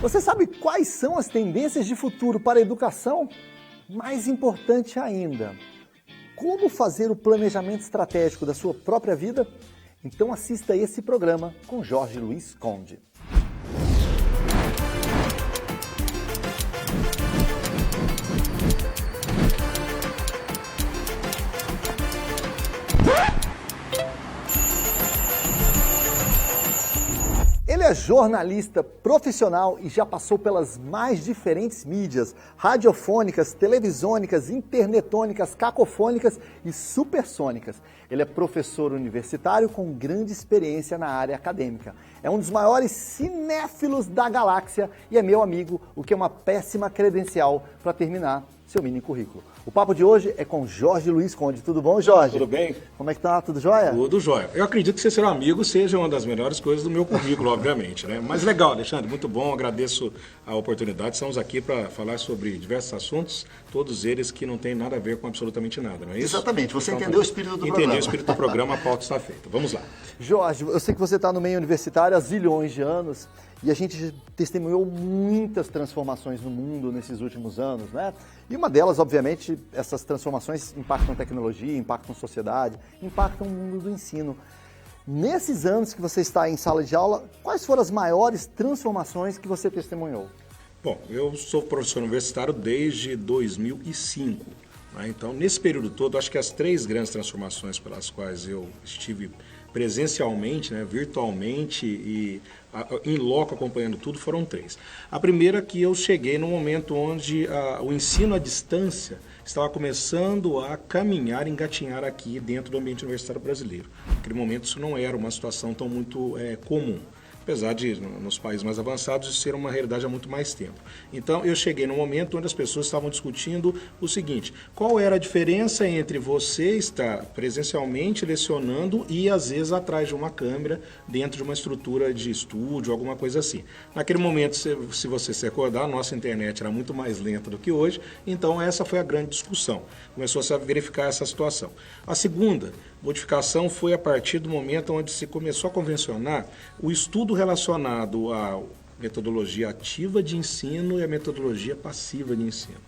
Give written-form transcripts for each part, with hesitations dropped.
Você sabe quais são as tendências de futuro para a educação? Mais importante ainda, como fazer o planejamento estratégico da sua própria vida? Então assista esse programa com Jorge Luiz Conde. Ele é jornalista profissional e já passou pelas mais diferentes mídias, radiofônicas, televisônicas, internetônicas, cacofônicas e supersônicas. Ele é professor universitário com grande experiência na área acadêmica. É um dos maiores cinéfilos da galáxia e é meu amigo, o que é uma péssima credencial para terminar seu mini currículo. O papo de hoje é com Jorge Luiz Conde. Tudo bom, Jorge? Tudo bem? Como é que tá? Tudo jóia? Tudo jóia. Eu acredito que ser um amigo seja uma das melhores coisas do meu currículo, obviamente, né? Mas legal, Alexandre, muito bom, agradeço a oportunidade. Estamos aqui para falar sobre diversos assuntos, todos eles que não têm nada a ver com absolutamente nada, não é isso? Exatamente, você entendeu o espírito do programa. Entendi o espírito do programa, a pauta está feita. Vamos lá. Jorge, eu sei que você está no meio universitário há zilhões de anos e a gente testemunhou muitas transformações no mundo nesses últimos anos, né? E uma delas, obviamente, essas transformações impactam tecnologia, impactam sociedade, impactam o mundo do ensino. Nesses anos que você está em sala de aula, quais foram as maiores transformações que você testemunhou? Bom, eu sou professor universitário desde 2005. Né? Então, nesse período todo, acho que as três grandes transformações pelas quais eu estive presencialmente, né, virtualmente e em loco acompanhando tudo, foram três. A primeira que eu cheguei no momento onde o ensino à distância estava começando a caminhar, engatinhar aqui dentro do ambiente universitário brasileiro. Naquele momento isso não era uma situação tão muito comum. Apesar de, nos países mais avançados, isso ser uma realidade há muito mais tempo. Então, eu cheguei no momento onde as pessoas estavam discutindo o seguinte: qual era a diferença entre você estar presencialmente lecionando e, às vezes, atrás de uma câmera, dentro de uma estrutura de estúdio, alguma coisa assim. Naquele momento, se você se recordar, a nossa internet era muito mais lenta do que hoje, então essa foi a grande discussão. Começou a verificar essa situação. A segunda modificação foi a partir do momento onde se começou a convencionar o estudo relacionado à metodologia ativa de ensino e a metodologia passiva de ensino.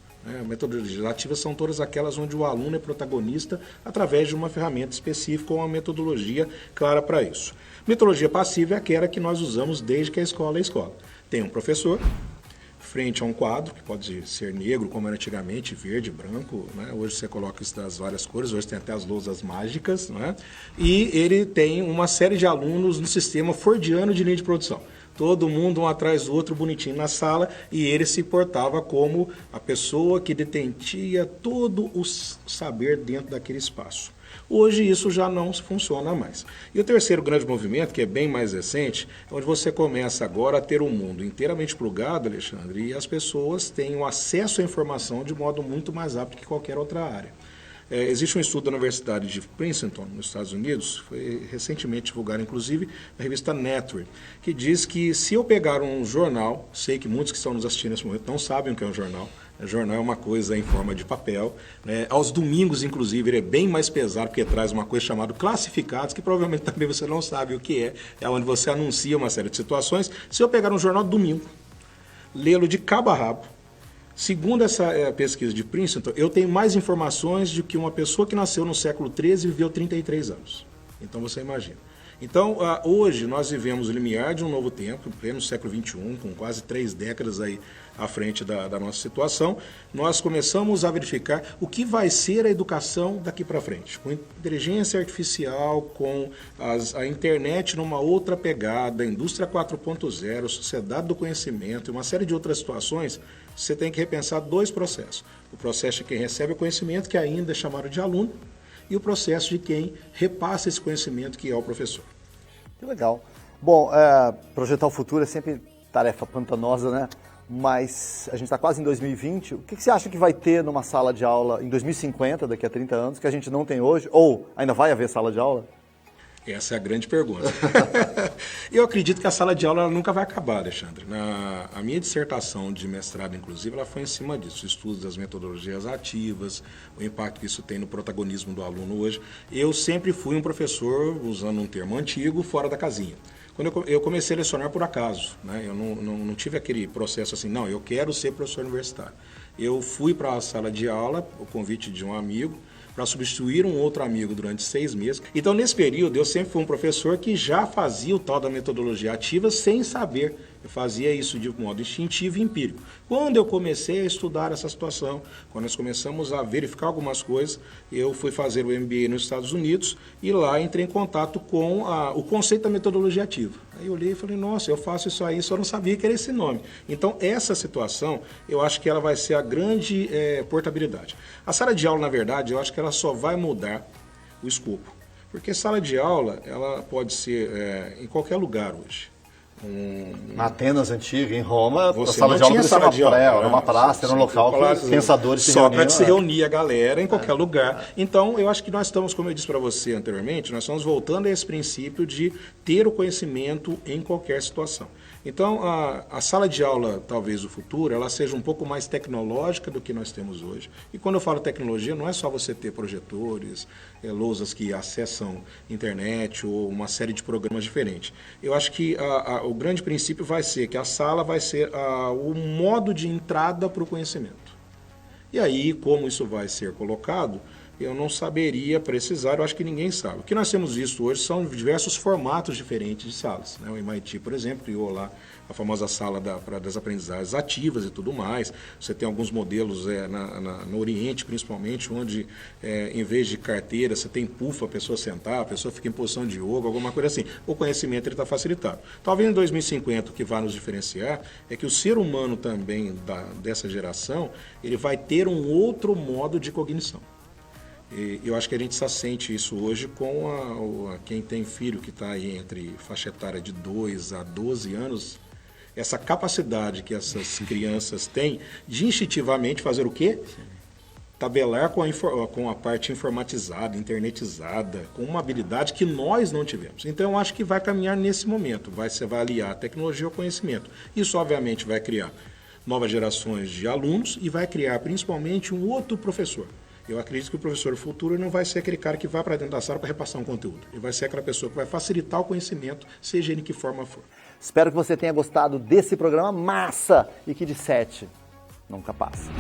Metodologias ativas são todas aquelas onde o aluno é protagonista através de uma ferramenta específica ou uma metodologia clara para isso. Metodologia passiva é aquela que nós usamos desde que a escola é escola. Tem um professor frente a um quadro, que pode ser negro, como era antigamente, verde, branco, né? Hoje você coloca isso das várias cores, hoje tem até as lousas mágicas, né? E ele tem uma série de alunos no sistema fordiano de linha de produção. Todo mundo um atrás do outro, bonitinho na sala, e ele se portava como a pessoa que detentia todo o saber dentro daquele espaço. Hoje isso já não funciona mais. E o terceiro grande movimento, que é bem mais recente, é onde você começa agora a ter um mundo inteiramente plugado, Alexandre, e as pessoas têm o acesso à informação de modo muito mais rápido que qualquer outra área. Existe um estudo da Universidade de Princeton, nos Estados Unidos, foi recentemente divulgado, inclusive, na revista Nature, que diz que se eu pegar um jornal, sei que muitos que estão nos assistindo nesse momento não sabem o que é um jornal, o jornal é uma coisa em forma de papel, né? Aos domingos, inclusive, ele é bem mais pesado, porque traz uma coisa chamada classificados, que provavelmente também você não sabe o que é onde você anuncia uma série de situações. Se eu pegar um jornal domingo, lê-lo de cabo a rabo, segundo essa pesquisa de Princeton, eu tenho mais informações do que uma pessoa que nasceu no século XIII e viveu 33 anos. Então você imagina. Então, hoje nós vivemos o limiar de um novo tempo, em pleno século XXI, com quase 3 décadas aí à frente da nossa situação. Nós começamos a verificar o que vai ser a educação daqui para frente. Com inteligência artificial, com a internet numa outra pegada, indústria 4.0, sociedade do conhecimento e uma série de outras situações, você tem que repensar 2 processos. O processo de quem recebe o conhecimento, que ainda é chamado de aluno, e o processo de quem repassa esse conhecimento, que é o professor. Que legal. Bom, projetar o futuro é sempre tarefa pantanosa, né? Mas a gente está quase em 2020. O que você acha que vai ter numa sala de aula em 2050, daqui a 30 anos, que a gente não tem hoje? Ou ainda vai haver sala de aula? Essa é a grande pergunta. Eu acredito que a sala de aula ela nunca vai acabar, Alexandre. A minha dissertação de mestrado, inclusive, ela foi em cima disso. Estudos das metodologias ativas, o impacto que isso tem no protagonismo do aluno hoje. Eu sempre fui um professor, usando um termo antigo, fora da casinha. Quando eu comecei a lecionar por acaso, né? Eu não tive aquele processo assim, não, eu quero ser professor universitário. Eu fui para a sala de aula, o convite de um amigo, para substituir um outro amigo durante 6 meses. Então, nesse período, eu sempre fui um professor que já fazia o tal da metodologia ativa sem saber. Eu fazia isso de modo instintivo e empírico. Quando eu comecei a estudar essa situação, quando nós começamos a verificar algumas coisas, eu fui fazer o MBA nos Estados Unidos e lá entrei em contato com o conceito da metodologia ativa. Aí eu olhei e falei, nossa, eu faço isso aí, só não sabia que era esse nome. Então, essa situação, eu acho que ela vai ser a grande portabilidade. A sala de aula, na verdade, eu acho que ela só vai mudar o escopo. Porque sala de aula, ela pode ser em qualquer lugar hoje. Na Atenas antiga, em Roma, Você a sala de aula era uma praça, era um local que pensadores se reuniam. Sócrates se reunia a galera em qualquer lugar. Então, eu acho que nós estamos, como eu disse para você anteriormente, nós estamos voltando a esse princípio de ter o conhecimento em qualquer situação. Então, a sala de aula, talvez do futuro, ela seja um pouco mais tecnológica do que nós temos hoje. E quando eu falo tecnologia, não é só você ter projetores, lousas que acessam internet ou uma série de programas diferentes. Eu acho que o grande princípio vai ser que a sala vai ser o modo de entrada para o conhecimento. E aí, como isso vai ser colocado, eu não saberia precisar, eu acho que ninguém sabe. O que nós temos visto hoje são diversos formatos diferentes de salas. Né? O MIT, por exemplo, criou lá a famosa sala das aprendizagens ativas e tudo mais. Você tem alguns modelos no Oriente, principalmente, onde em vez de carteira, você tem puff, a pessoa sentar, a pessoa fica em posição de yoga, alguma coisa assim. O conhecimento está facilitado. Talvez em 2050 o que vai nos diferenciar é que o ser humano também dessa geração, ele vai ter um outro modo de cognição. E eu acho que a gente só sente isso hoje com quem tem filho que está aí entre faixa etária de 2 a 12 anos, essa capacidade que essas crianças têm de instintivamente fazer o quê? Tabelar com a parte informatizada, internetizada, com uma habilidade que nós não tivemos. Então, eu acho que vai caminhar nesse momento, você vai aliar a tecnologia ao conhecimento. Isso, obviamente, vai criar novas gerações de alunos e vai criar, principalmente, um outro professor. Eu acredito que o professor futuro não vai ser aquele cara que vai para dentro da sala para repassar um conteúdo. Ele vai ser aquela pessoa que vai facilitar o conhecimento, seja ele em que forma for. Espero que você tenha gostado desse programa massa e que de 7 nunca passa.